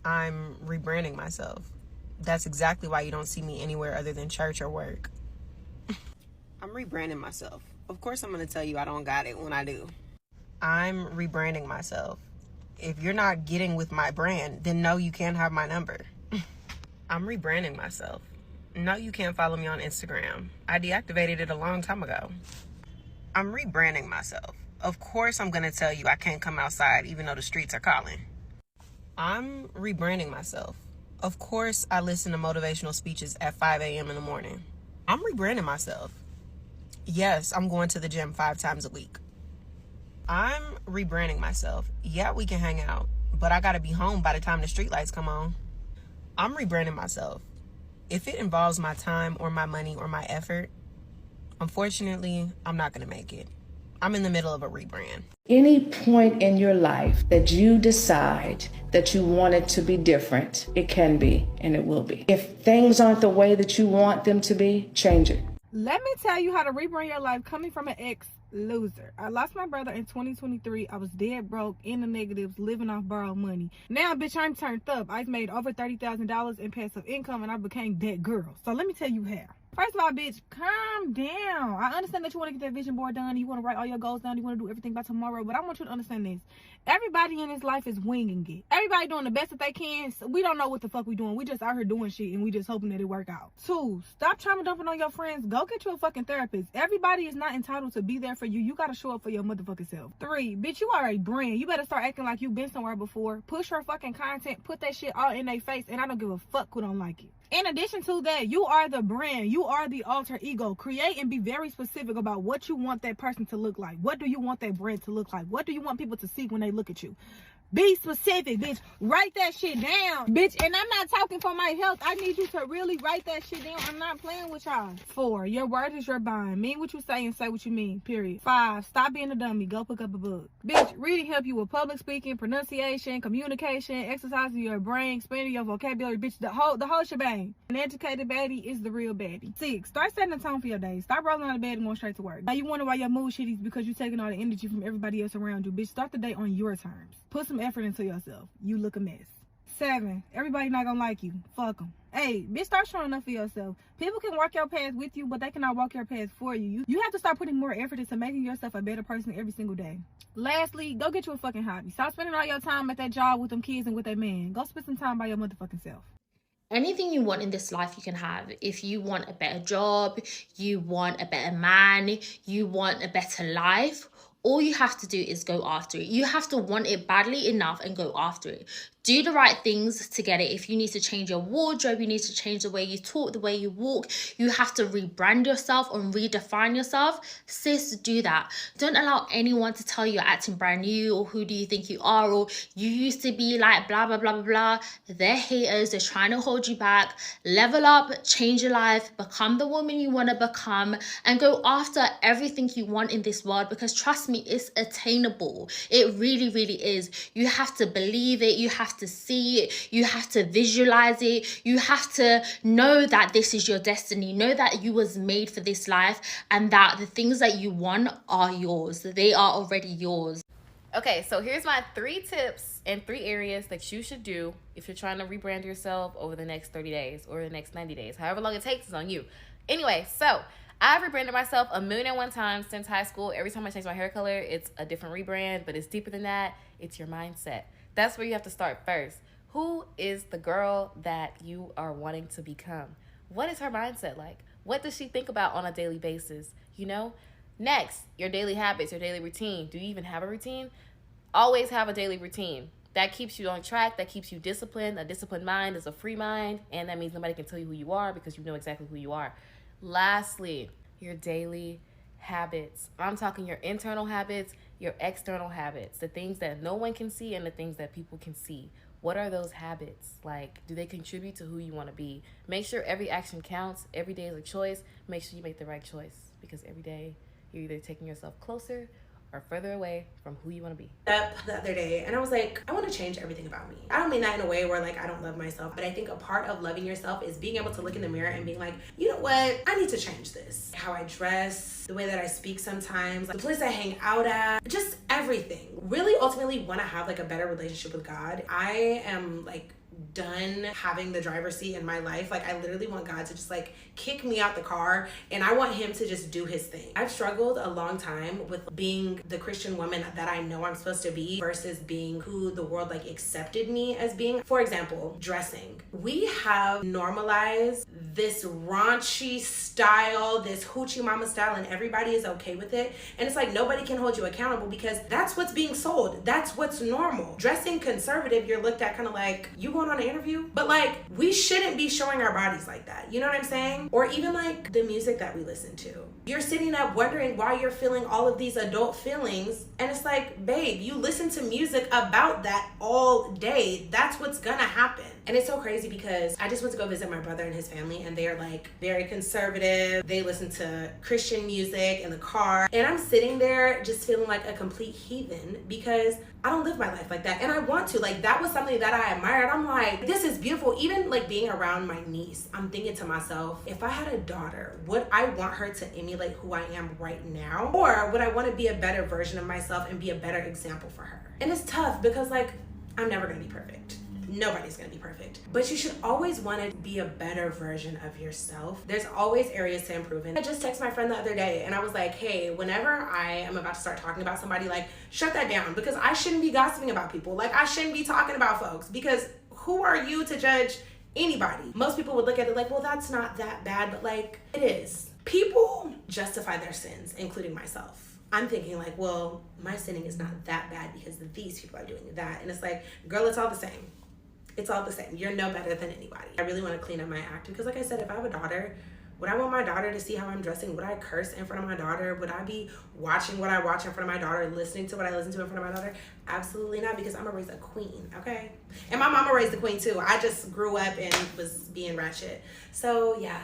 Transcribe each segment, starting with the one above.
I'm rebranding myself. That's exactly why you don't see me anywhere other than church or work. I'm rebranding myself. Of course I'm going to tell you I don't got it when I do. I'm rebranding myself. If you're not getting with my brand, then no, you can't have my number. I'm rebranding myself. No, you can't follow me on Instagram. I deactivated it a long time ago. I'm rebranding myself. Of course I'm going to tell you I can't come outside even though the streets are calling. I'm rebranding myself. Of course I listen to motivational speeches at 5 a.m. in the morning. I'm rebranding myself. Yes, I'm going to the gym 5 times a week. I'm rebranding myself. Yeah, we can hang out, but I gotta be home by the time the streetlights come on. I'm rebranding myself. If it involves my time or my money or my effort, unfortunately, I'm not gonna make it. I'm in the middle of a rebrand. Any point in your life that you decide that you want it to be different, it can be and it will be. If things aren't the way that you want them to be, change it. Let me tell you how to rebrand your life coming from an ex-loser. I lost my brother in 2023. I was dead broke, in the negatives, living off borrowed money. Now, bitch, I'm turned up. I've made over $30,000 in passive income and I became that girl. So let me tell you how. First of all, bitch, calm down. I understand that you want to get that vision board done. You want to write all your goals down. You want to do everything by tomorrow. But I want you to understand this. Everybody in this life is winging it. Everybody doing the best that they can. So we don't know what the fuck we doing. We just out here doing shit and we just hoping that it work out. 2, stop trying to dump it on your friends. Go get you a fucking therapist. Everybody is not entitled to be there for you. You got to show up for your motherfucking self. 3, bitch, you are a brand. You better start acting like you've been somewhere before. Push her fucking content. Put that shit all in their face. And I don't give a fuck who don't like it. In addition to that, you are the brand. You are the alter ego. Create and be very specific about what you want that person to look like. What do you want that brand to look like? What do you want people to see when they look at you? Be specific, bitch. Write that shit down, bitch. And I'm not talking for my health. I need you to really write that shit down. I'm not playing with y'all. 4, your word is your bond. Mean what you say and say what you mean, period. 5, stop being a dummy. Go pick up a book. Bitch, reading help you with public speaking, pronunciation, communication, exercising your brain, expanding your vocabulary, bitch. The whole shebang. An educated baddie is the real baddie. 6, start setting the tone for your day. Stop rolling out of bed and going straight to work. Now you wonder why your mood shitty is because you're taking all the energy from everybody else around you. Bitch, start the day on your terms. Put some effort into yourself. You look a mess. 7, everybody not gonna like you. Fuck them. 8, bitch, start showing up for yourself. People can walk your path with you, but they cannot walk your path for you. You have to start putting more effort into making yourself a better person every single day. Lastly, go get you a fucking hobby. Stop spending all your time at that job with them kids and with that man. Go spend some time by your motherfucking self. Anything you want in this life you can have. If you want a better job, you want a better man, you want a better life, all you have to do is go after it. You have to want it badly enough and go after it. Do the right things to get it. If you need to change your wardrobe, you need to change the way you talk, the way you walk. You have to rebrand yourself and redefine yourself. Sis, do that. Don't allow anyone to tell you you're acting brand new or who do you think you are or you used to be like blah, blah, blah, blah, blah. They're haters. They're trying to hold you back. Level up, change your life, become the woman you want to become and go after everything you want in this world because trust me, it's attainable. It really, really is. You have to believe it. You have to see it. You have to visualize it. You have to know that this is your destiny. Know that you was made for this life and that the things that you want are yours. They are already yours. Okay, so here's my 3 tips and 3 areas that you should do if you're trying to rebrand yourself over the next 30 days or the next 90 days. However long it takes is on you. Anyway, so I've rebranded myself 1,000,001 times since high school. Every time I change my hair color, it's a different rebrand, but it's deeper than that. It's your mindset. That's where you have to start first. Who is the girl that you are wanting to become? What is her mindset like? What does she think about on a daily basis? You know? Next, your daily habits, your daily routine. Do you even have a routine? Always have a daily routine. That keeps you on track. That keeps you disciplined. A disciplined mind is a free mind. And that means nobody can tell you who you are because you know exactly who you are. Lastly, your daily habits. I'm talking your internal habits, your external habits, the things that no one can see and the things that people can see. What are those habits? Like, do they contribute to who you want to be? Make sure every action counts. Every day is a choice. Make sure you make the right choice because every day you're either taking yourself closer or further away from who you want to be. Up the other day and I was like, I want to change everything about me. I don't mean that in a way where like I don't love myself, but I think a part of loving yourself is being able to look in the mirror and being like, you know what? I need to change this. How I dress, the way that I speak sometimes, like the place I hang out at, just everything. Really ultimately want to have like a better relationship with God. I am like done having the driver's seat in my life. Like, I literally want God to just like kick me out the car, and I want him to just do his thing. I've struggled a long time with being the Christian woman that I know I'm supposed to be versus being who the world like accepted me as being. For example, dressing. We have normalized this raunchy style, this hoochie mama style, and everybody is okay with it. And it's like nobody can hold you accountable because that's what's being sold. That's what's normal. Dressing conservative, you're looked at kind of like, you going on an interview? But like, we shouldn't be showing our bodies like that. You know what I'm saying? Or even like the music that we listen to. You're sitting up wondering why you're feeling all of these adult feelings. And it's like, babe, you listen to music about that all day. That's what's gonna happen. And it's so crazy because I just went to go visit my brother and his family, and they're like very conservative. They listen to Christian music in the car. And I'm sitting there just feeling like a complete heathen because I don't live my life like that. And I want to. Like, that was something that I admired. I'm like, this is beautiful. Even like being around my niece, I'm thinking to myself, if I had a daughter, would I want her to emulate who I am right now? Or would I want to be a better version of myself and be a better example for her? And it's tough because like, I'm never going to be perfect. Nobody's gonna be perfect, but you should always want to be a better version of yourself. There's always areas to improve in. I just texted my friend the other day and I was like, hey, whenever I am about to start talking about somebody, like, shut that down, because I shouldn't be gossiping about people. Like, I shouldn't be talking about folks, because who are you to judge anybody? Most people would look at it like, well, that's not that bad, but like, it is. People justify their sins, including myself. I'm thinking like, well, my sinning is not that bad because these people are doing that. And it's like, girl, it's all the same. It's all the same. You're no better than anybody. I really want to clean up my act because, like I said, if I have a daughter, would I want my daughter to see how I'm dressing? Would I curse in front of my daughter? Would I be watching what I watch in front of my daughter, listening to what I listen to in front of my daughter? Absolutely not, because I'm gonna raise a queen, okay? And my mama raised a queen too. I just grew up and was being ratchet. So yeah,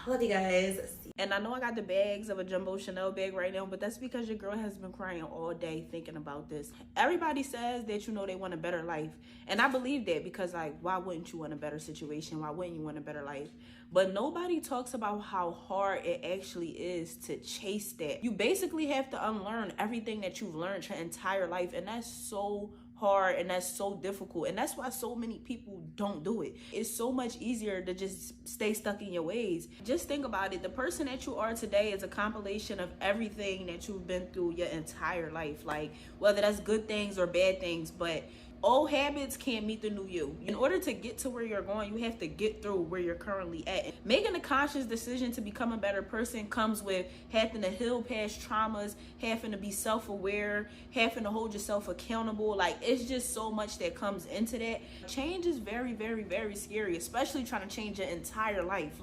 love you guys. And I know I got the bags of a jumbo Chanel bag right now, but that's because your girl has been crying all day thinking about this. Everybody says that, you know, they want a better life. And I believe that because, like, why wouldn't you want a better situation? Why wouldn't you want a better life? But nobody talks about how hard it actually is to chase that. You basically have to unlearn everything that you've learned your entire life. And that's so hard and that's so difficult, and that's why so many people don't do it. It's so much easier to just stay stuck in your ways. Just think about it. The person that you are today is a compilation of everything that you've been through your entire life, like whether that's good things or bad things. But old habits can't meet the new you. In order to get to where you're going, you have to get through where you're currently at. Making a conscious decision to become a better person comes with having to heal past traumas, having to be self-aware, having to hold yourself accountable. Like, it's just so much that comes into that. Change is very, very, very scary, especially trying to change your entire life.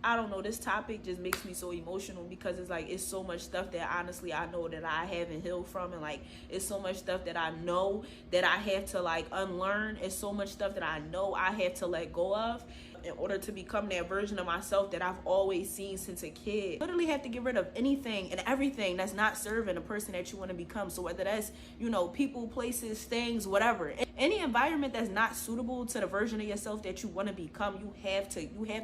I don't know, this topic just makes me so emotional because it's like, it's so much stuff that honestly I know that I haven't healed from, and like, it's so much stuff that I know that I have to like unlearn. It's so much stuff that I know I have to let go of in order to become that version of myself that I've always seen since a kid. Literally have to get rid of anything and everything that's not serving the person that you want to become. So whether that's, you know, people, places, things, whatever, any environment that's not suitable to the version of yourself that you want to become, you have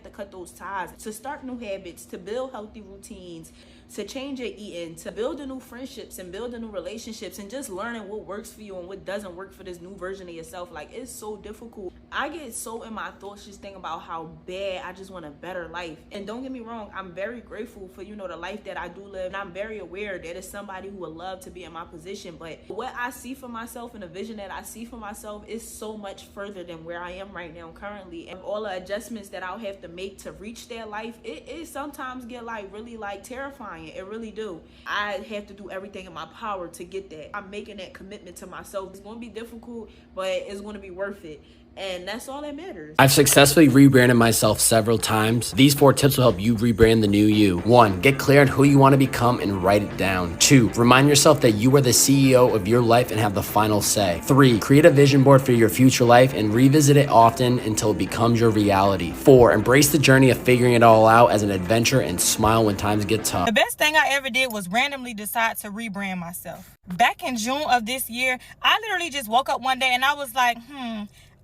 to cut those ties, to start new habits, to build healthy routines, to change your eating, to build new friendships and build new relationships, and just learning what works for you and what doesn't work for this new version of yourself. Like, it's so difficult. I get so in my thoughts just thinking about how bad I just want a better life. And don't get me wrong, I'm very grateful for, you know, the life that I do live, and I'm very aware that it's somebody who would love to be in my position. But what I see for myself and the vision that I see for myself is so much further than where I am right now currently. And all the adjustments that I'll have to make to reach that life, it sometimes get like really like terrifying. It really do. I have to do everything in my power to get that. I'm making that commitment to myself. It's going to be difficult, but it's going to be worth it. And that's all that matters. I've successfully rebranded myself several times. These 4 tips will help you rebrand the new you. 1, get clear on who you want to become and write it down. 2, remind yourself that you are the CEO of your life and have the final say. 3, create a vision board for your future life and revisit it often until it becomes your reality. 4, embrace the journey of figuring it all out as an adventure and smile when times get tough. The best thing I ever did was randomly decide to rebrand myself. Back in June of this year, I literally just woke up one day and I was like,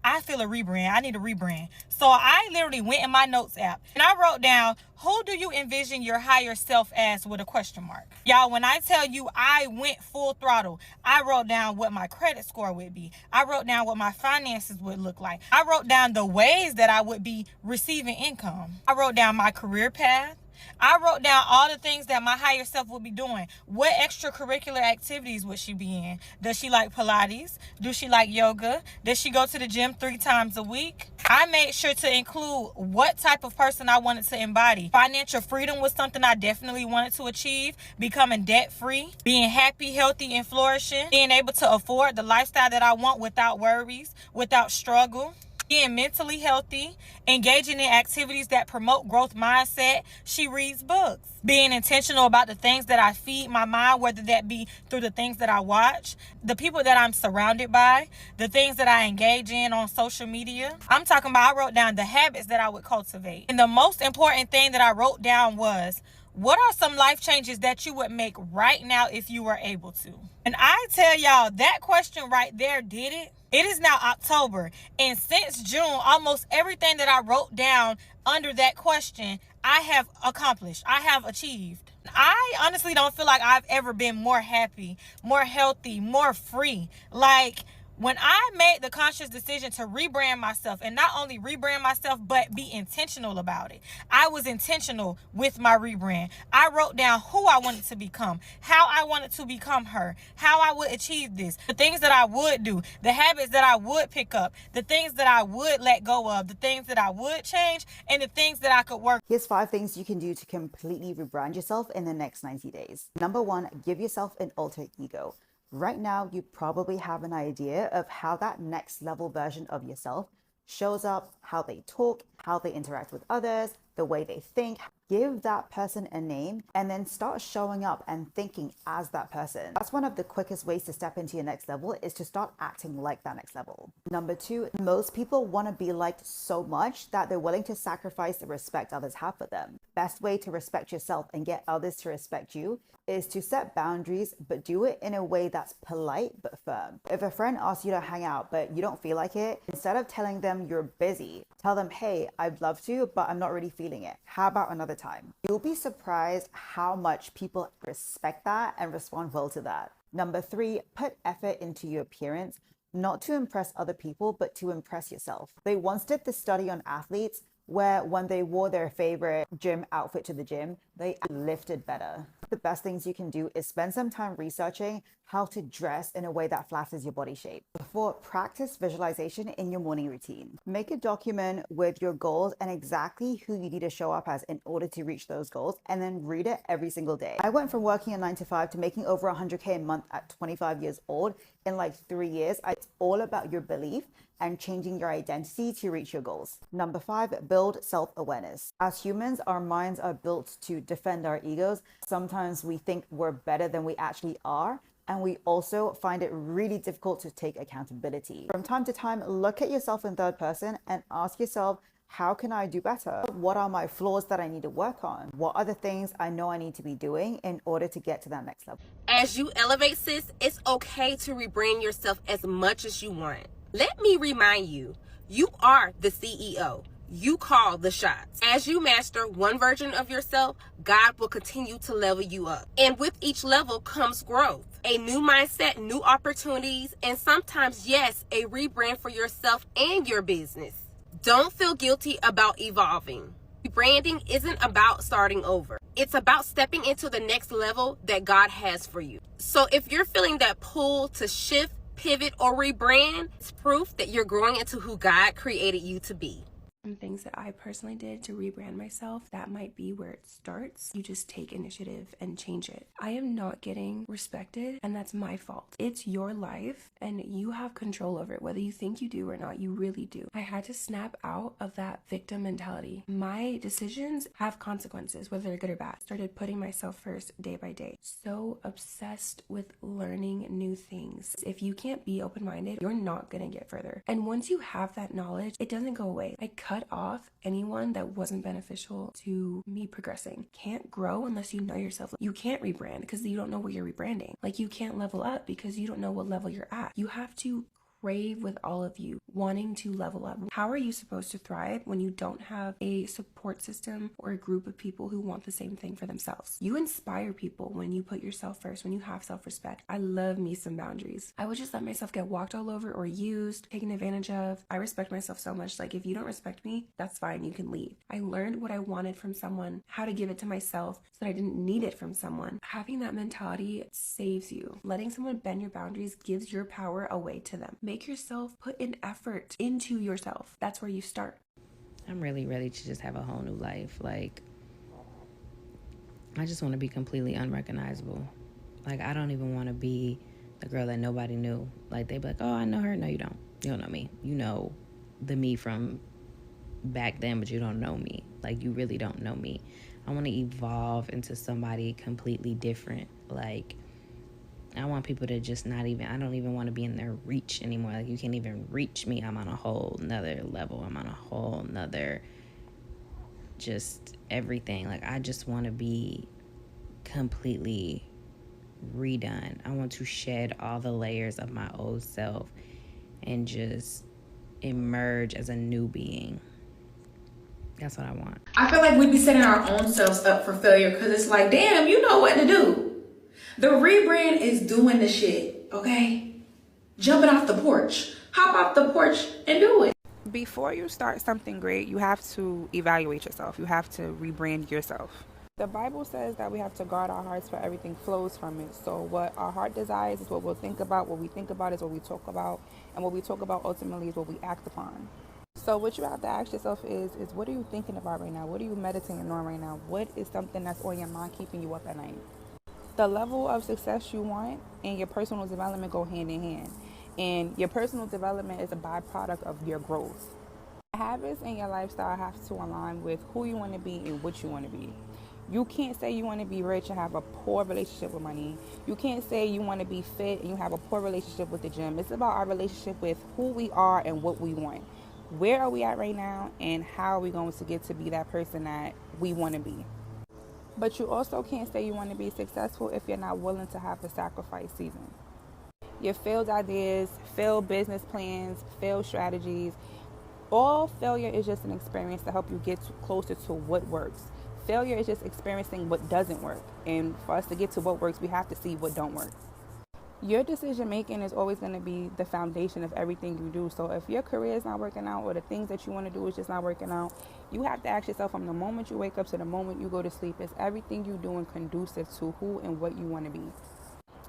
I feel a rebrand. I need a rebrand. So I literally went in my notes app and I wrote down, who do you envision your higher self as, with a question mark? Y'all, when I tell you I went full throttle, I wrote down what my credit score would be. I wrote down what my finances would look like. I wrote down the ways that I would be receiving income. I wrote down my career path. I wrote down all the things that my higher self would be doing. What extracurricular activities would she be in? Does she like Pilates? Does she like yoga? Does she go to the gym 3 times a week? I made sure to include what type of person I wanted to embody. Financial freedom was something I definitely wanted to achieve. Becoming debt free, being happy, healthy, and flourishing, being able to afford the lifestyle that I want without worries, without struggle. Being mentally healthy, engaging in activities that promote growth mindset. She reads books. Being intentional about the things that I feed my mind, whether that be through the things that I watch, the people that I'm surrounded by, the things that I engage in on social media. I'm talking about, I wrote down the habits that I would cultivate. And the most important thing that I wrote down was, what are some life changes that you would make right now if you were able to? And I tell y'all, that question right there did it. It is now October, and since June, almost everything that I wrote down under that question, I have accomplished. I have achieved. I honestly don't feel like I've ever been more happy, more healthy, more free. Like, when I made the conscious decision to rebrand myself, and not only rebrand myself, but be intentional about it. I was intentional with my rebrand. I wrote down who I wanted to become, how I wanted to become her, how I would achieve this, the things that I would do, the habits that I would pick up, the things that I would let go of, the things that I would change, and the things that I could work. Here's 5 things you can do to completely rebrand yourself in the next 90 days. Number 1, give yourself an alter ego. Right now, you probably have an idea of how that next level version of yourself shows up, how they talk, how they interact with others, the way they think. Give that person a name and then start showing up and thinking as that person. That's one of the quickest ways to step into your next level, is to start acting like that next level. Number 2, most people want to be liked so much that they're willing to sacrifice the respect others have for them. Best way to respect yourself and get others to respect you is to set boundaries, but do it in a way that's polite but firm. If a friend asks you to hang out but you don't feel like it, instead of telling them you're busy, tell them, hey, I'd love to, but I'm not really feeling it. How about another time? You'll be surprised how much people respect that and respond well to that. Number 3, put effort into your appearance, not to impress other people, but to impress yourself. They once did this study on athletes where when they wore their favorite gym outfit to the gym, they lifted better. The best things you can do is spend some time researching how to dress in a way that flatters your body shape. Before, practice visualization in your morning routine. Make a document with your goals and exactly who you need to show up as in order to reach those goals, and then read it every single day. I went from working a 9 to 5 to making over 100K a month at 25 years old in like 3 years. It's all about your belief and changing your identity to reach your goals. Number 5, build self-awareness. As humans, our minds are built to defend our egos. Sometimes we think we're better than we actually are, and we also find it really difficult to take accountability. From time to time, look at yourself in third person and ask yourself, how can I do better? What are my flaws that I need to work on? What are the things I know I need to be doing in order to get to that next level? As you elevate, sis, it's okay to rebrand yourself as much as you want. Let me remind you, you are the CEO. You call the shots. As you master one version of yourself, God will continue to level you up. And with each level comes growth, a new mindset, new opportunities, and sometimes, yes, a rebrand for yourself and your business. Don't feel guilty about evolving. Rebranding isn't about starting over. It's about stepping into the next level that God has for you. So if you're feeling that pull to shift, pivot, or rebrand, it's proof that you're growing into who God created you to be. Some things that I personally did to rebrand myself, that might be where it starts. You just take initiative and change it. I am not getting respected, and that's my fault. It's your life, and you have control over it. Whether you think you do or not, you really do. I had to snap out of that victim mentality. My decisions have consequences, whether they're good or bad. Started putting myself first day by day. So obsessed with learning new things. If you can't be open-minded, you're not gonna get further. And once you have that knowledge, it doesn't go away. I cut off anyone that wasn't beneficial to me progressing. Can't grow unless you know yourself. You can't rebrand because you don't know where you're rebranding. Like, you can't level up because you don't know what level you're at. You have to crave with all of you wanting to level up. How are you supposed to thrive when you don't have a support system or a group of people who want the same thing for themselves? You inspire people when you put yourself first, when you have self-respect. I love me some boundaries. I would just let myself get walked all over or used, taken advantage of. I respect myself so much. Like, if you don't respect me, that's fine. You can leave. I learned what I wanted from someone, how to give it to myself so that I didn't need it from someone. Having that mentality saves you. Letting someone bend your boundaries gives your power away to them. Make yourself put an effort into yourself. That's where you start. I'm really ready to just have a whole new life. Like, I just want to be completely unrecognizable. Like, I don't even want to be the girl that nobody knew. Like, they be like, oh, I know her. No, you don't. You don't know me. You know the me from back then, but you don't know me. Like, you really don't know me. I want to evolve into somebody completely different. Like, I want people to just not even, I don't even want to be in their reach anymore. Like, you can't even reach me. I'm on a whole nother level. I'm on a whole nother just everything. Like, I just want to be completely redone. I want to shed all the layers of my old self and just emerge as a new being. That's what I want. I feel like we be setting our own selves up for failure because it's like, damn, you know what to do. The rebrand is doing the shit, okay? Jumping off the porch. Hop off the porch and do it. Before you start something great, you have to evaluate yourself. You have to rebrand yourself. The Bible says that we have to guard our hearts, for everything flows from it. So what our heart desires is what we'll think about. What we think about is what we talk about. And what we talk about ultimately is what we act upon. So what you have to ask yourself is what are you thinking about right now? What are you meditating on right now? What is something that's on your mind keeping you up at night? The level of success you want and your personal development go hand in hand. And your personal development is a byproduct of your growth. Habits in your lifestyle have to align with who you want to be and what you want to be. You can't say you want to be rich and have a poor relationship with money. You can't say you want to be fit and you have a poor relationship with the gym. It's about our relationship with who we are and what we want. Where are we at right now and how are we going to get to be that person that we want to be? But you also can't say you want to be successful if you're not willing to have a sacrifice season. Your failed ideas, failed business plans, failed strategies, all failure is just an experience to help you get closer to what works. Failure is just experiencing what doesn't work. And for us to get to what works, we have to see what don't work. Your decision making is always going to be the foundation of everything you do. So if your career is not working out or the things that you want to do is just not working out, you have to ask yourself from the moment you wake up to the moment you go to sleep, is everything you doing conducive to who and what you want to be?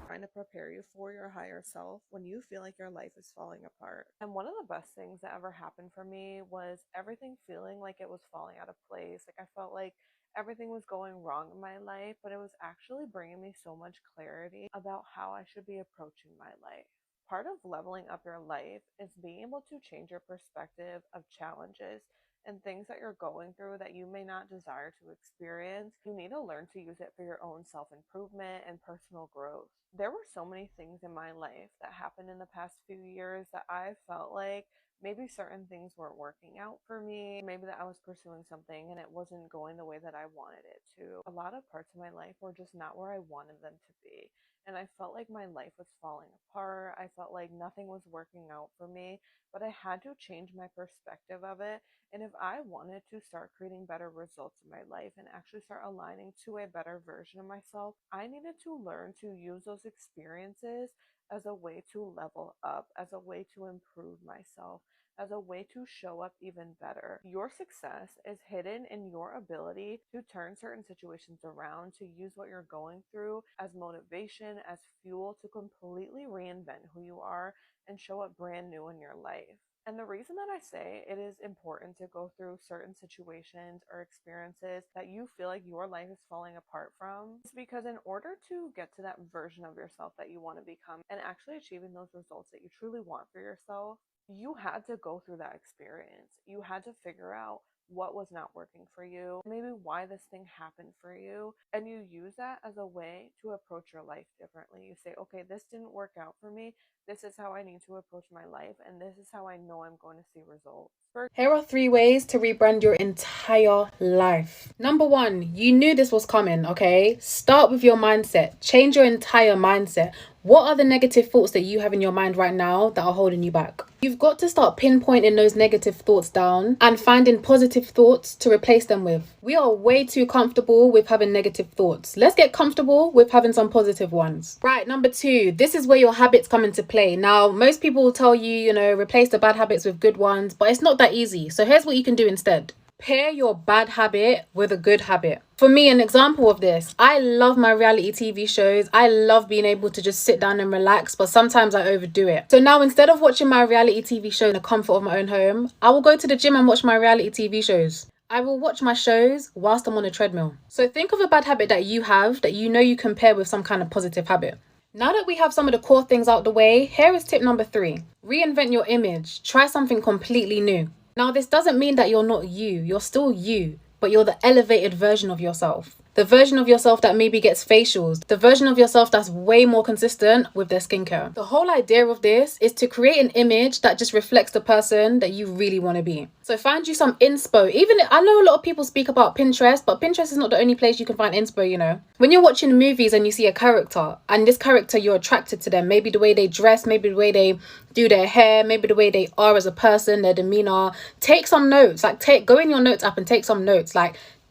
Trying to prepare you for your higher self when you feel like your life is falling apart. And one of the best things that ever happened for me was everything feeling like it was falling out of place. Like, I felt like everything was going wrong in my life, but it was actually bringing me so much clarity about how I should be approaching my life. Part of leveling up your life is being able to change your perspective of challenges and things that you're going through that you may not desire to experience. You need to learn to use it for your own self-improvement and personal growth. There were so many things in my life that happened in the past few years that I felt like maybe certain things weren't working out for me. Maybe that I was pursuing something and it wasn't going the way that I wanted it to. A lot of parts of my life were just not where I wanted them to be. And I felt like my life was falling apart. I felt like nothing was working out for me, but I had to change my perspective of it. And if I wanted to start creating better results in my life and actually start aligning to a better version of myself, I needed to learn to use those experiences as a way to level up, as a way to improve myself, as a way to show up even better. Your success is hidden in your ability to turn certain situations around, to use what you're going through as motivation, as fuel to completely reinvent who you are and show up brand new in your life. And the reason that I say it is important to go through certain situations or experiences that you feel like your life is falling apart from is because in order to get to that version of yourself that you want to become and actually achieving those results that you truly want for yourself, you had to go through that experience. You had to figure out what was not working for you, maybe why this thing happened for you, and you use that as a way to approach your life differently. You say, okay, this didn't work out for me. This is how I need to approach my life, and this is how I know I'm going to see results. Here are 3 ways to rebrand your entire life. Number 1, you knew this was coming, okay? Start with your mindset. Change your entire mindset. What are the negative thoughts that you have in your mind right now that are holding you back? You've got to start pinpointing those negative thoughts down and finding positive thoughts to replace them with. We are way too comfortable with having negative thoughts. Let's get comfortable with having some positive ones. Right, number 2, this is where your habits come into play. Now, most people will tell you, replace the bad habits with good ones, but it's not that easy. So here's what you can do instead. Pair your bad habit with a good habit. For me, an example of this, I love my reality TV shows. I love being able to just sit down and relax, but sometimes I overdo it. So now instead of watching my reality TV show in the comfort of my own home, I will go to the gym and watch my reality TV shows. I will watch my shows whilst I'm on a treadmill. So think of a bad habit that you have that you can pair with some kind of positive habit. Now that we have some of the core things out the way, here is tip number 3. Reinvent your image. Try something completely new. Now, this doesn't mean that you're not you. You're still you, but you're the elevated version of yourself. The version of yourself that maybe gets facials. The version of yourself that's way more consistent with their skincare. The whole idea of this is to create an image that just reflects the person that you really want to be. So find you some inspo. I know a lot of people speak about Pinterest, but Pinterest is not the only place you can find inspo, When you're watching movies and you see a character, and this character, you're attracted to them. Maybe the way they dress, maybe the way they do their hair, maybe the way they are as a person, their demeanor. Take some notes. Go in your notes app and take some notes.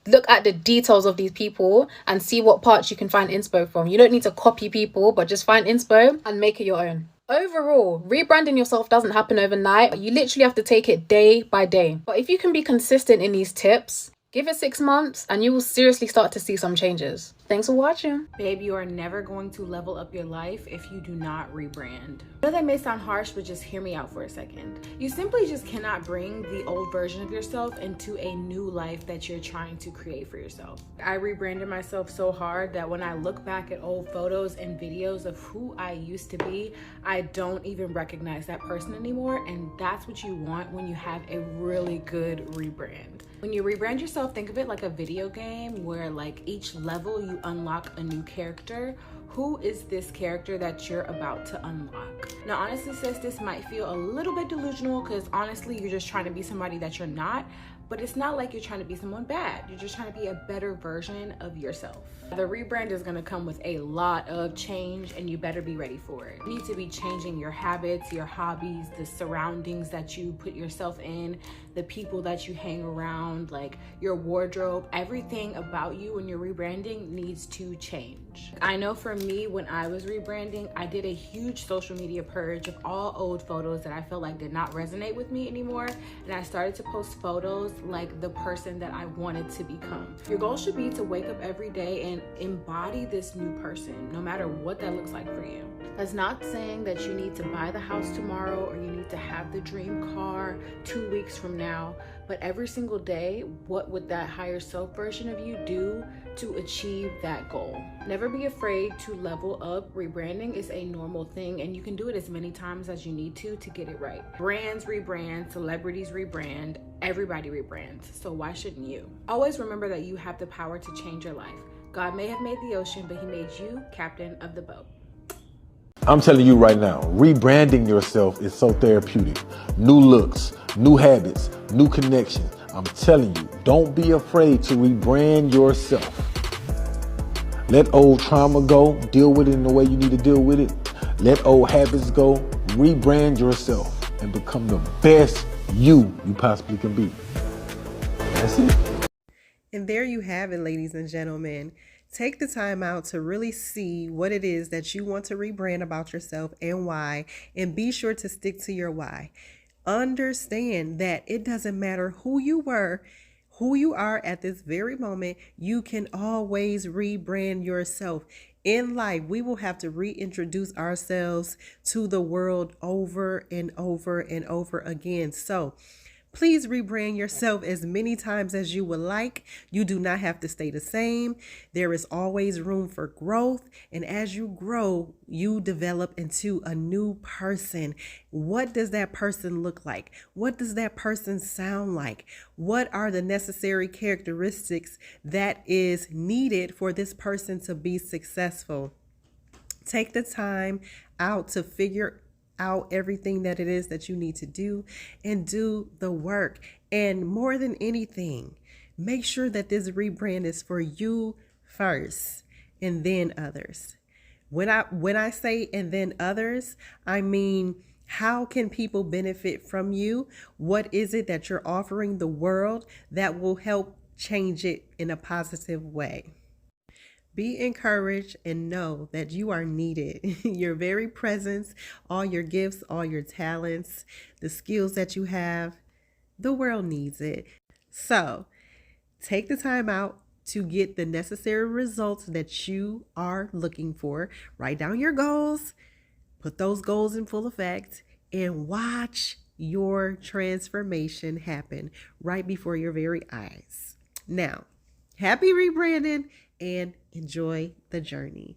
Look at the details of these people and see what parts you can find inspo from. You don't need to copy people, but just find inspo and make it your own. Overall, rebranding yourself doesn't happen overnight. You literally have to take it day by day. But if you can be consistent in these tips, give it 6 months and you will seriously start to see some changes. Thanks for watching. Babe, you are never going to level up your life if you do not rebrand. I know that may sound harsh, but just hear me out for a second. You simply just cannot bring the old version of yourself into a new life that you're trying to create for yourself. I rebranded myself so hard that when I look back at old photos and videos of who I used to be, I don't even recognize that person anymore. And that's what you want when you have a really good rebrand. When you rebrand yourself, think of it like a video game where each level you unlock a new character. Who is this character that you're about to unlock? Now, honestly, sis, this might feel a little bit delusional because honestly, you're just trying to be somebody that you're not. But it's not like you're trying to be someone bad. You're just trying to be a better version of yourself. The rebrand is going to come with a lot of change and you better be ready for it. You need to be changing your habits, your hobbies, the surroundings that you put yourself in, the people that you hang around, your wardrobe. Everything about you when you're rebranding needs to change. I know for me, when I was rebranding, I did a huge social media purge of all old photos that I felt like did not resonate with me anymore. And I started to post photos like the person that I wanted to become. Your goal should be to wake up every day and embody this new person, no matter what that looks like for you. That's not saying that you need to buy the house tomorrow or you need to have the dream car 2 weeks from now, but every single day, what would that higher self version of you do to achieve that goal? Never be afraid to level up. Rebranding is a normal thing and you can do it as many times as you need to get it right. Brands rebrand, celebrities rebrand, everybody rebrands. So why shouldn't you? Always remember that you have the power to change your life. God may have made the ocean, but he made you captain of the boat. I'm telling you right now, rebranding yourself is so therapeutic. New looks, new habits, new connections. I'm telling you, don't be afraid to rebrand yourself. Let old trauma go, deal with it in the way you need to deal with it. Let old habits go, rebrand yourself and become the best you possibly can be. That's it. And there you have it, ladies and gentlemen. Take the time out to really see what it is that you want to rebrand about yourself and why, and be sure to stick to your why. Understand that it doesn't matter who you were, who you are at this very moment, you can always rebrand yourself. In life, we will have to reintroduce ourselves to the world over and over and over again. So please rebrand yourself as many times as you would like. You do not have to stay the same. There is always room for growth. And as you grow, you develop into a new person. What does that person look like? What does that person sound like? What are the necessary characteristics that is needed for this person to be successful? Take the time out to figure out everything that it is that you need to do and do the work. And more than anything, make sure that this rebrand is for you first and then others. When I say and then others, I mean, how can people benefit from you? What is it that you're offering the world that will help change it in a positive way? Be encouraged and know that you are needed. Your very presence, all your gifts, all your talents, the skills that you have, the world needs it. So take the time out to get the necessary results that you are looking for. Write down your goals, put those goals in full effect, and watch your transformation happen right before your very eyes. Now, happy rebranding and enjoy the journey.